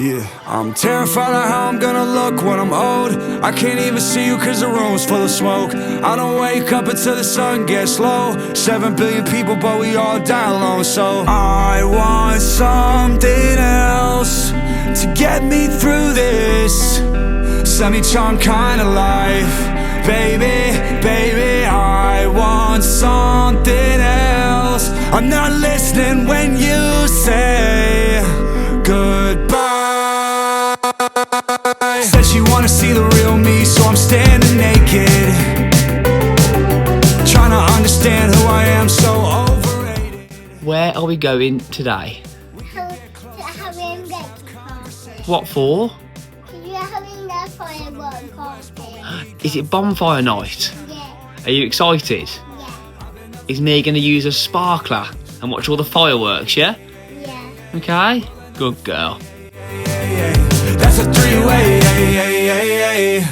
Yeah, I'm terrified of how I'm gonna look when I'm old. I can't even see you cause the room's full of smoke. I don't wake up until the sun gets low. 7 billion people but we all die alone. So I want something else to get me through this semi-charmed kind of life. Baby, baby, I want something else. I'm not listening when you say goodbye. Said she wanna see the real me, so I'm standing naked, trying to understand who I am, so overrated. Where are we going today? Having breakfast. What for? You're having the firework party. Is it bonfire night? Yeah, Are you excited? yeah, Is me going to use a sparkler and watch all the fireworks, yeah? yeah. Okay, good girl. That's a three-way.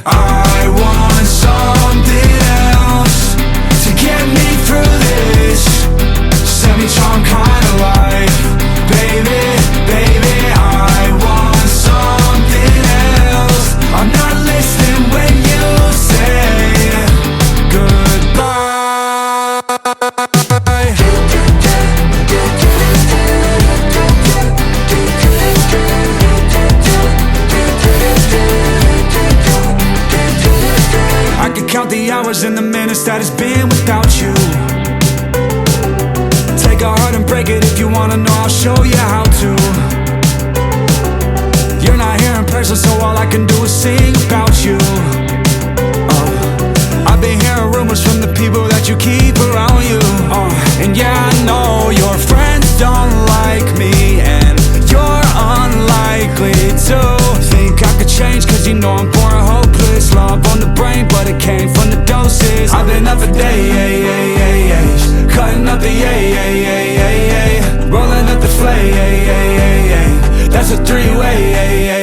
I want something else to get me through this semi-charmed kind of life. Baby, baby, I want something else. I'm not listening when you say goodbye. I could count the hours and the minutes that it's been without you. Take a heart and break it if you wanna know, I'll show you how to. You're not here in person, so all I can do is sing about you. I've been hearing rumors from the people that you keep around you. And yeah, I know your friends don't like me, and you're unlikely to think I could change, cause you know I'm born hopeless. Love on the brain, but it came from the doses. I've been up for days, cutting up the rolling up the flame. That's a three-way.